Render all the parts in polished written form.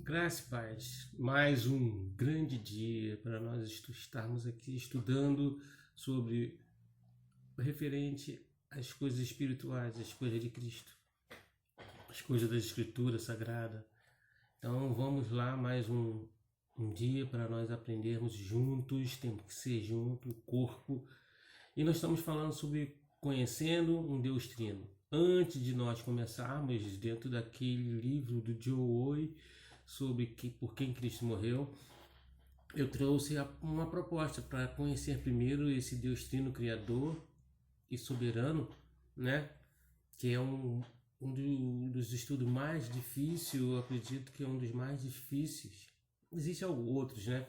Graça e paz, mais um grande dia para nós estarmos aqui estudando sobre referente às coisas espirituais, as coisas de Cristo, as coisas da Escritura Sagrada. Então vamos lá, mais um dia para nós aprendermos juntos, temos que ser junto, o corpo. E nós estamos falando sobre conhecendo um Deus Trino. Antes de nós começarmos dentro daquele livro do Joe Oi, sobre por quem Cristo morreu, eu trouxe uma proposta para conhecer primeiro esse Deus Trino Criador e Soberano, né? Que é dos estudos mais difíceis, eu acredito que é um dos mais difíceis. Existem outros, né?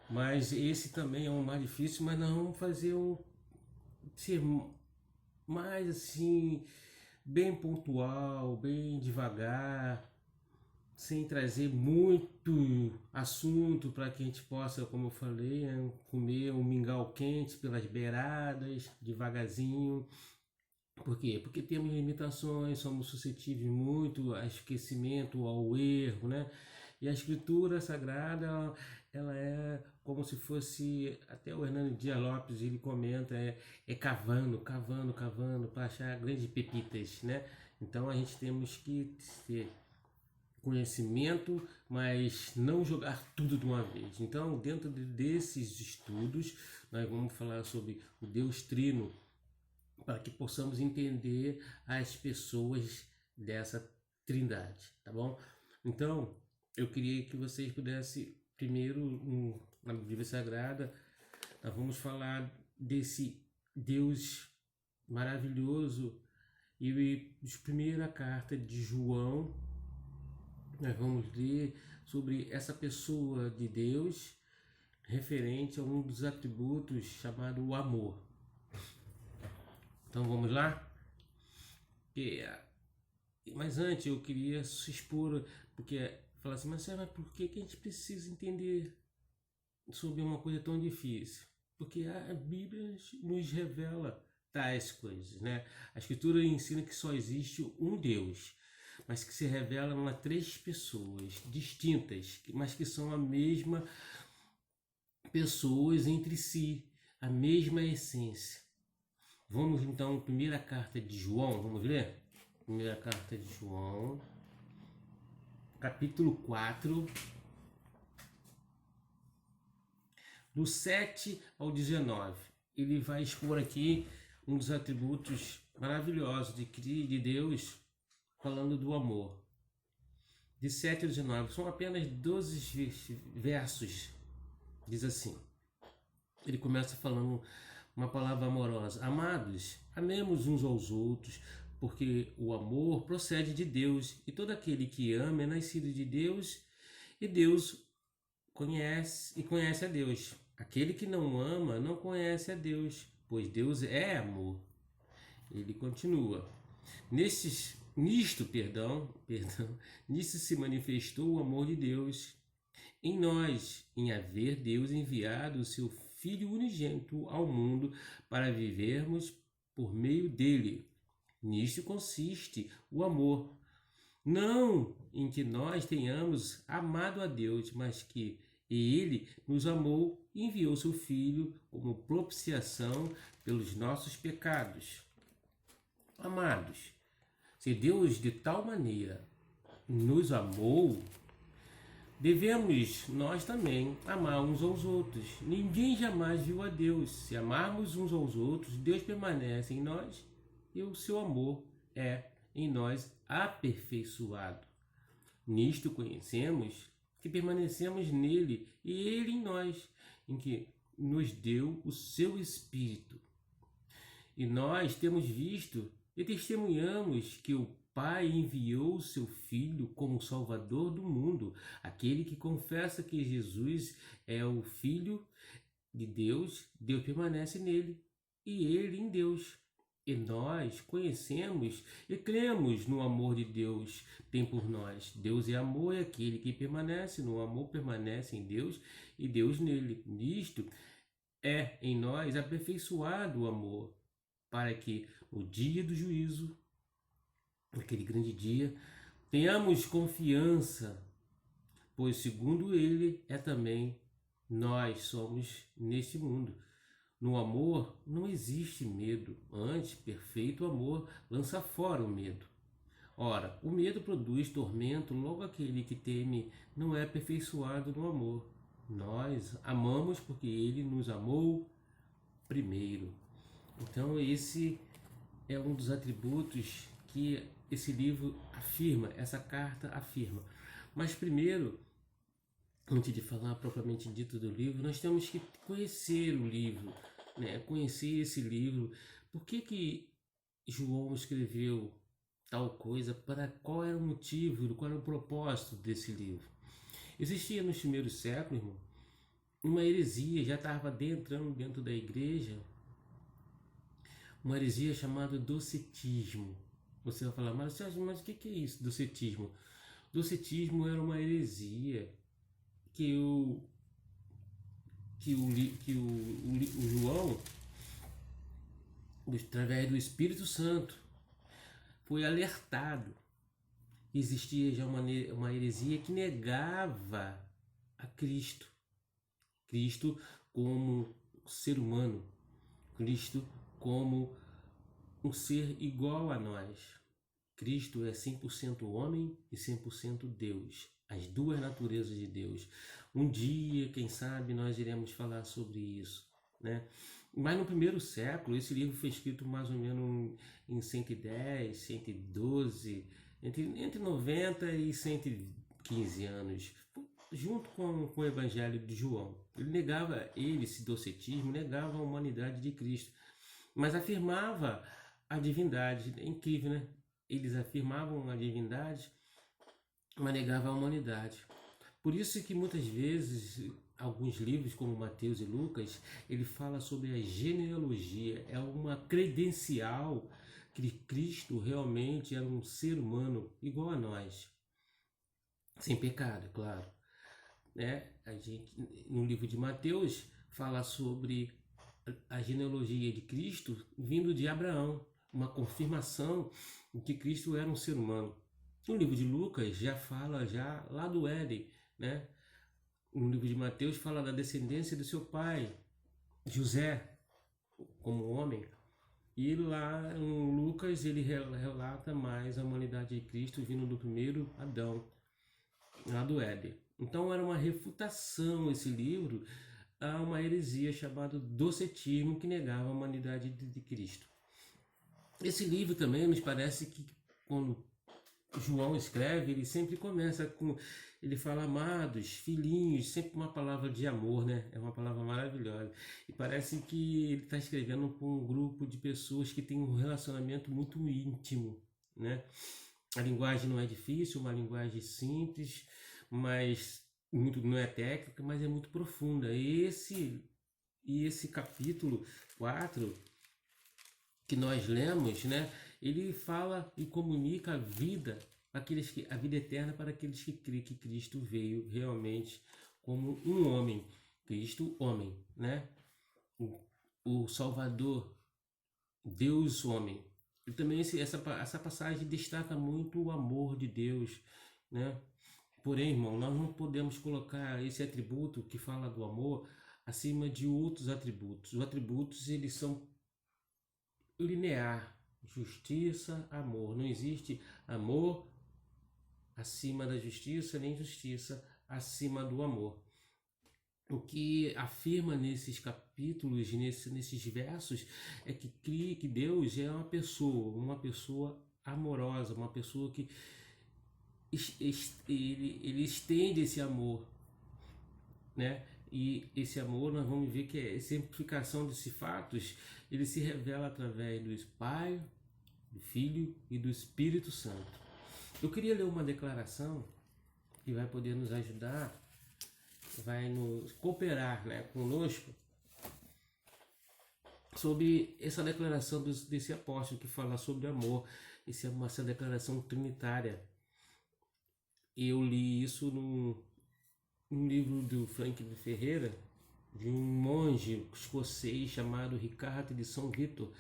Mas esse também é um mais difícil, mas nós vamos fazer ser mais assim, bem pontual, bem devagar, sem trazer muito assunto para que a gente possa, como eu falei, comer um mingau quente pelas beiradas, devagarzinho. Por quê? Porque temos limitações, somos suscetíveis muito a esquecimento, ao erro, né? E a Escritura Sagrada, ela é como se fosse, até o Hernando Dias Lopes, ele comenta, cavando para achar grandes pepitas, né? Então a gente temos que ter conhecimento, mas não jogar tudo de uma vez. Então, dentro desses estudos, nós vamos falar sobre o Deus Trino, para que possamos entender as pessoas dessa trindade, tá bom? Então, eu queria que vocês pudessem, primeiro, na Bíblia Sagrada, nós vamos falar desse Deus maravilhoso e a primeira carta de João. Nós vamos ler sobre essa pessoa de Deus referente a um dos atributos chamado o amor. Então vamos lá? Mas antes eu queria se expor, porque falar assim, mas por que a gente precisa entender sobre uma coisa tão difícil? Porque a Bíblia nos revela tais coisas, né? A Escritura ensina que só existe um Deus, mas que se revelam a três pessoas distintas, mas que são a mesma pessoas entre si, a mesma essência. Vamos então, primeira carta de João, vamos ler? Primeira carta de João, capítulo 4, do 7 ao 19. Ele vai expor aqui um dos atributos maravilhosos de Deus, falando do amor. De 7 a 19, são apenas 12 versos. Diz assim, ele começa falando uma palavra amorosa: amados, amemos uns aos outros, porque o amor procede de Deus, e todo aquele que ama é nascido de Deus, e Deus conhece a Deus. Aquele que não ama não conhece a Deus, pois Deus é amor. Ele continua: nisto se manifestou o amor de Deus em nós, em haver Deus enviado o seu Filho unigênito ao mundo para vivermos por meio dele. Nisto consiste o amor. Não em que nós tenhamos amado a Deus, mas que ele nos amou e enviou seu Filho como propiciação pelos nossos pecados. Amados, se Deus de tal maneira nos amou, devemos nós também amar uns aos outros. Ninguém jamais viu a Deus. Se amarmos uns aos outros, Deus permanece em nós e o seu amor é em nós aperfeiçoado. Nisto conhecemos que permanecemos nele e ele em nós, em que nos deu o seu Espírito. E nós temos visto e testemunhamos que o Pai enviou o seu Filho como Salvador do mundo. Aquele que confessa que Jesus é o Filho de Deus, Deus permanece nele e ele em Deus. E nós conhecemos e cremos no amor de Deus tem por nós. Deus é amor, e aquele que permanece no amor permanece em Deus e Deus nele. Nisto é em nós aperfeiçoado o amor, para que no dia do juízo, naquele grande dia, tenhamos confiança pois segundo ele é também nós somos neste mundo. No amor não existe medo, antes, perfeito amor lança fora o medo. Ora, o medo produz tormento, logo aquele que teme não é aperfeiçoado no amor. Nós amamos porque ele nos amou primeiro. Então, esse é um dos atributos que esse livro afirma, essa carta afirma. Mas primeiro, antes de falar propriamente dito do livro, nós temos que conhecer o livro, né? Conhecer esse livro. Por que João escreveu tal coisa? Para qual era o motivo, qual era o propósito desse livro? Existia nos primeiros séculos, irmão, uma heresia, já estava entrando dentro da igreja, uma heresia chamada docetismo. Você vai falar, mas o que é isso, docetismo? Docetismo era uma heresia que o João, através do Espírito Santo, foi alertado. Existia já uma heresia que negava a Cristo. Cristo como ser humano. Cristo como um ser igual a nós. Cristo é 100% homem e 100% Deus. As duas naturezas de Deus. Um dia, quem sabe, nós iremos falar sobre isso, né? Mas no primeiro século, esse livro foi escrito mais ou menos em 110, 112, entre 90 e 115 anos, junto com o Evangelho de João. Esse docetismo, negava a humanidade de Cristo, mas afirmava a divindade. É incrível, né? Eles afirmavam a divindade, mas negavam a humanidade. Por isso que muitas vezes, alguns livros como Mateus e Lucas, ele fala sobre a genealogia, é uma credencial que Cristo realmente era um ser humano igual a nós, sem pecado, claro. Né? No livro de Mateus, fala sobre a genealogia de Cristo vindo de Abraão, uma confirmação de que Cristo era um ser humano. No livro de Lucas já fala lá do Éden, né? No livro de Mateus fala da descendência do seu pai, José, como homem. E lá no Lucas ele relata mais a humanidade de Cristo vindo do primeiro Adão, lá do Éden. Então era uma refutação esse livro a uma heresia chamada docetismo que negava a humanidade de Cristo. Esse livro também nos parece que quando João escreve, ele sempre começa com, ele fala amados, filhinhos, sempre uma palavra de amor, né? É uma palavra maravilhosa. E parece que ele está escrevendo para um grupo de pessoas que tem um relacionamento muito íntimo, né? A linguagem não é difícil, uma linguagem simples, mas não é técnica, mas é muito profunda. E esse capítulo 4 que nós lemos, né? Ele fala e comunica a vida eterna para aqueles que creem que Cristo veio realmente como um homem, Cristo homem, né? O Salvador, Deus homem. E também essa passagem destaca muito o amor de Deus, né? Porém, irmão, nós não podemos colocar esse atributo que fala do amor acima de outros atributos. Os atributos, eles são linear, justiça, amor. Não existe amor acima da justiça, nem justiça acima do amor. O que afirma nesses capítulos, nesses versos, é que Deus é uma pessoa amorosa, uma pessoa que ele estende esse amor, né? E esse amor, nós vamos ver que a exemplificação desses fatos, ele se revela através do Pai, do Filho e do Espírito Santo. Eu queria ler uma declaração que vai poder nos ajudar, vai nos cooperar, né, conosco, sobre essa declaração desse apóstolo que fala sobre amor, essa declaração trinitária. Eu li isso num livro do Franklin Ferreira, de um monge escocês chamado Ricardo de São Vitor.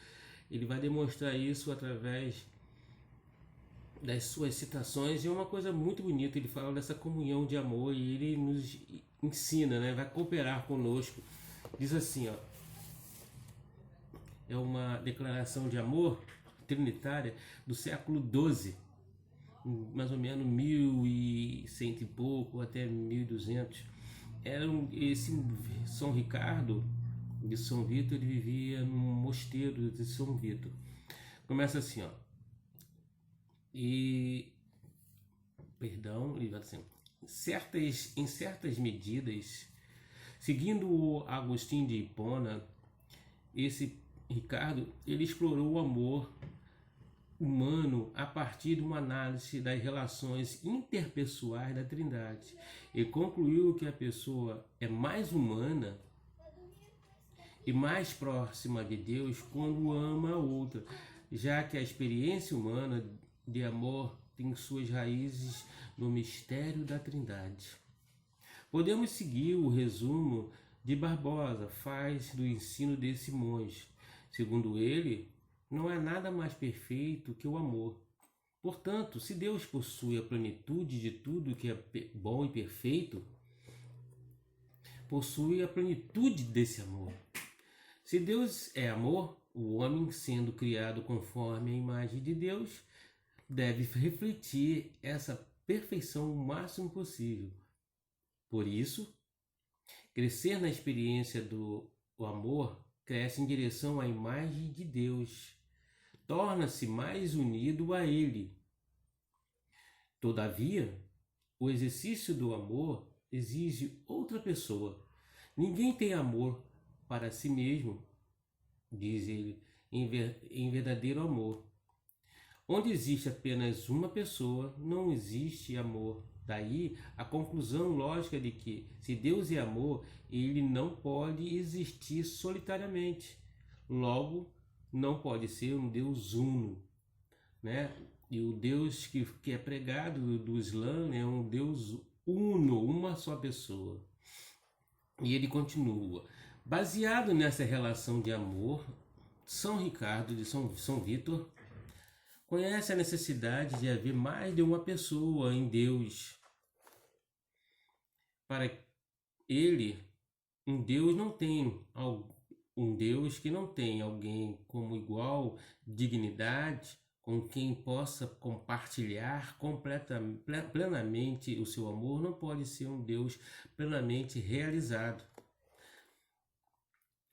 Ele vai demonstrar isso através das suas citações, e é uma coisa muito bonita. Ele fala dessa comunhão de amor e ele nos ensina, né? Vai cooperar conosco. Diz assim, ó, é uma declaração de amor trinitária do século XII, mais ou menos 1100 e pouco até 1200. Esse São Ricardo de São Vitor, ele vivia num mosteiro de São Vitor. Começa assim, ó. E perdão, ele vai assim, em certas medidas, seguindo o Agostinho de Hipona, esse Ricardo, ele explorou o amor humano a partir de uma análise das relações interpessoais da Trindade. Ele concluiu que a pessoa é mais humana e mais próxima de Deus quando ama a outra, já que a experiência humana de amor tem suas raízes no mistério da Trindade. Podemos seguir o resumo de Barbosa faz do ensino desse monge. Segundo ele, não há nada mais perfeito que o amor. Portanto, se Deus possui a plenitude de tudo que é bom e perfeito, possui a plenitude desse amor. Se Deus é amor, o homem, sendo criado conforme a imagem de Deus, deve refletir essa perfeição o máximo possível. Por isso, crescer na experiência do amor cresce em direção à imagem de Deus, torna-se mais unido a Ele. Todavia, o exercício do amor exige outra pessoa. Ninguém tem amor para si mesmo, diz ele, em verdadeiro amor. Onde existe apenas uma pessoa, não existe amor. Daí a conclusão lógica de que, se Deus é amor, ele não pode existir solitariamente. Logo, não pode ser um Deus uno, né? E o Deus que é pregado do Islã é um Deus uno, uma só pessoa. E ele continua. Baseado nessa relação de amor, São Ricardo de São Vitor conhece a necessidade de haver mais de uma pessoa em Deus. Para ele, um Deus que não tem alguém como igual dignidade, com quem possa compartilhar plenamente o seu amor, não pode ser um Deus plenamente realizado.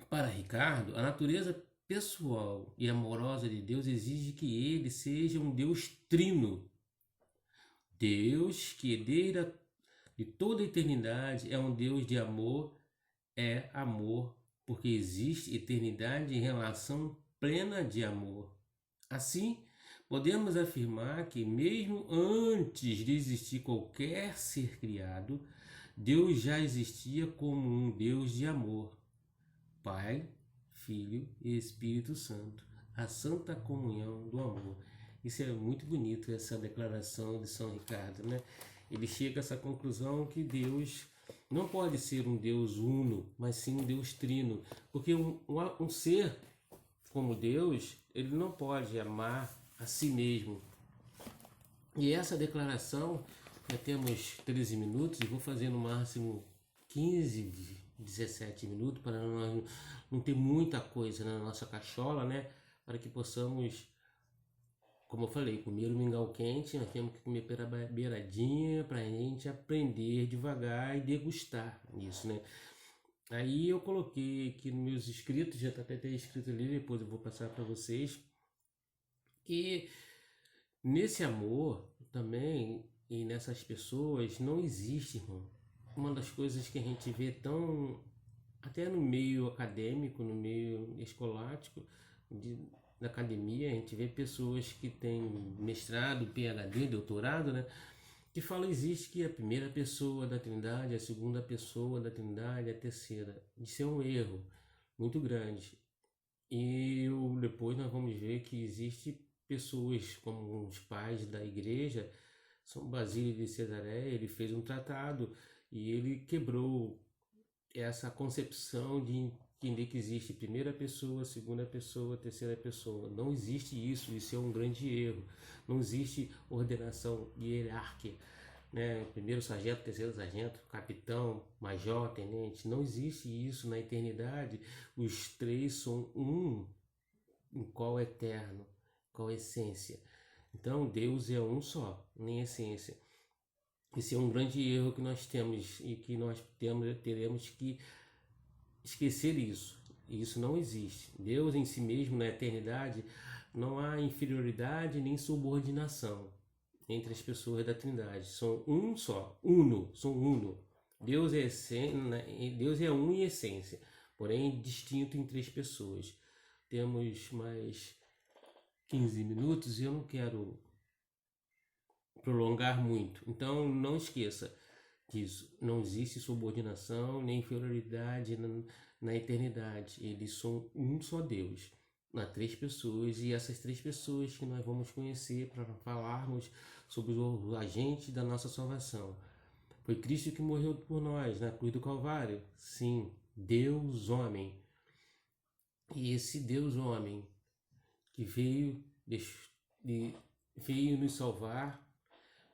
Para Ricardo, a natureza pessoal e amorosa de Deus exige que ele seja um Deus trino. Deus que desde de toda a eternidade é um Deus de amor, é amor, porque existe eternidade em relação plena de amor. Assim, podemos afirmar que mesmo antes de existir qualquer ser criado, Deus já existia como um Deus de amor. Pai, Filho e Espírito Santo, a santa comunhão do amor. Isso é muito bonito, essa declaração de São Ricardo, né? Ele chega a essa conclusão que Deus não pode ser um Deus uno, mas sim um Deus trino, porque um ser como Deus, ele não pode amar a si mesmo. E essa declaração, já temos 13 minutos, e vou fazer no máximo 15, 17 minutos, para nós não ter muita coisa na nossa cachola, né? Para que possamos, como eu falei, comer o mingau quente, nós temos que comer pela beiradinha, para a gente aprender devagar e degustar isso, né? Aí eu coloquei aqui nos meus escritos, já está até escrito ali, depois eu vou passar para vocês, que nesse amor também e nessas pessoas não existe, irmão, uma das coisas que a gente vê tão, até no meio acadêmico, no meio escolástico, na academia, a gente vê pessoas que têm mestrado, PhD, doutorado, né? Que fala, existe que a primeira pessoa da Trindade, a segunda pessoa da Trindade, a terceira. Isso é um erro muito grande. E depois nós vamos ver que existe pessoas como os pais da igreja, São Basílio de Cesareia, ele fez um tratado e ele quebrou essa concepção entender que existe primeira pessoa, segunda pessoa, terceira pessoa. Não existe isso, isso é um grande erro. Não existe ordenação hierárquica, né? Primeiro sargento, terceiro sargento, capitão, major, tenente. Não existe isso na eternidade. Os três são um, em qual eterno, qual essência. Então Deus é um só, em essência. Esse é um grande erro que nós temos e que nós teremos que esquecer isso. Isso não existe. Deus em si mesmo, na eternidade, não há inferioridade nem subordinação entre as pessoas da Trindade. São um só, uno, são uno. Deus é um em essência, porém distinto em três pessoas. Temos mais 15 minutos e eu não quero prolongar muito. Então não esqueça disso. Não existe subordinação nem inferioridade na eternidade. Eles são um só Deus. Há três pessoas, e essas três pessoas que nós vamos conhecer para falarmos sobre o agente da nossa salvação. Foi Cristo que morreu por nós na cruz do Calvário. Sim, Deus homem. E esse Deus homem que veio nos salvar,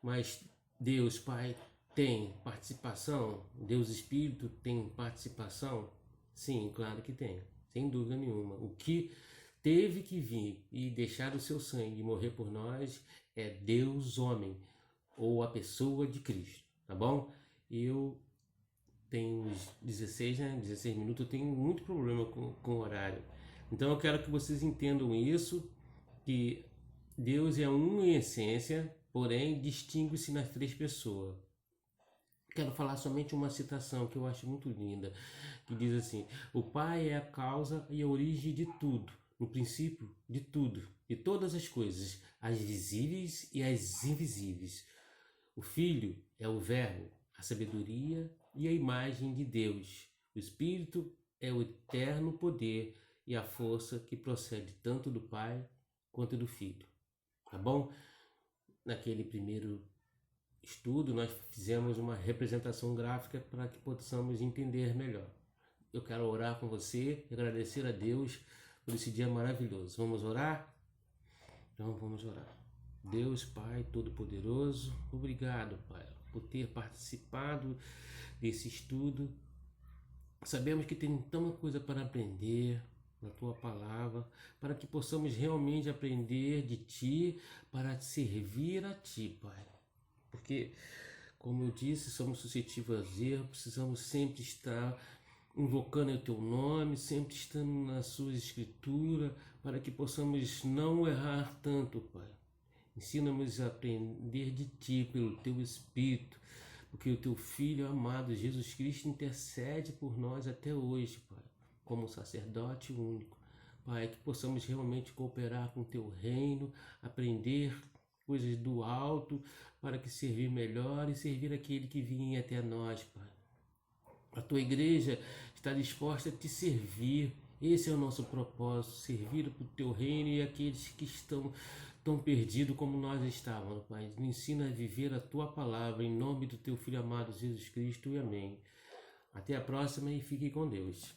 mas Deus Pai tem participação? Deus Espírito tem participação? Sim, claro que tem, sem dúvida nenhuma. O que teve que vir e deixar o seu sangue e morrer por nós é Deus homem, ou a pessoa de Cristo, tá bom? Eu tenho uns 16 minutos, eu tenho muito problema com o horário. Então eu quero que vocês entendam isso, que Deus é um em essência, porém distingue-se nas três pessoas. Quero falar somente uma citação que eu acho muito linda, que diz assim: o Pai é a causa e a origem de tudo, no princípio de tudo, de todas as coisas, as visíveis e as invisíveis. O Filho é o Verbo, a sabedoria e a imagem de Deus. O Espírito é o eterno poder e a força que procede tanto do Pai quanto do Filho. Tá bom? Naquele primeiro estudo, nós fizemos uma representação gráfica para que possamos entender melhor. Eu quero orar com você e agradecer a Deus por esse dia maravilhoso. Vamos orar? Então vamos orar. Deus, Pai Todo-Poderoso, obrigado, Pai, por ter participado desse estudo. Sabemos que tem tanta coisa para aprender na Tua Palavra, para que possamos realmente aprender de Ti, para servir a Ti, Pai. Porque, como eu disse, somos suscetíveis a erro, precisamos sempre estar invocando o Teu nome, sempre estando na Sua Escritura, para que possamos não errar tanto, Pai. Ensina-nos a aprender de Ti, pelo Teu Espírito, porque o Teu Filho amado, Jesus Cristo, intercede por nós até hoje, Pai, como sacerdote único. Pai, que possamos realmente cooperar com o Teu reino, aprender coisas do alto, para que servir melhor e servir aquele que vinha até nós, Pai. A Tua igreja está disposta a Te servir. Esse é o nosso propósito, servir para o Teu reino e aqueles que estão tão perdidos como nós estávamos, Pai. Nos ensina a viver a Tua palavra, em nome do Teu Filho amado Jesus Cristo, e amém. Até a próxima e fique com Deus.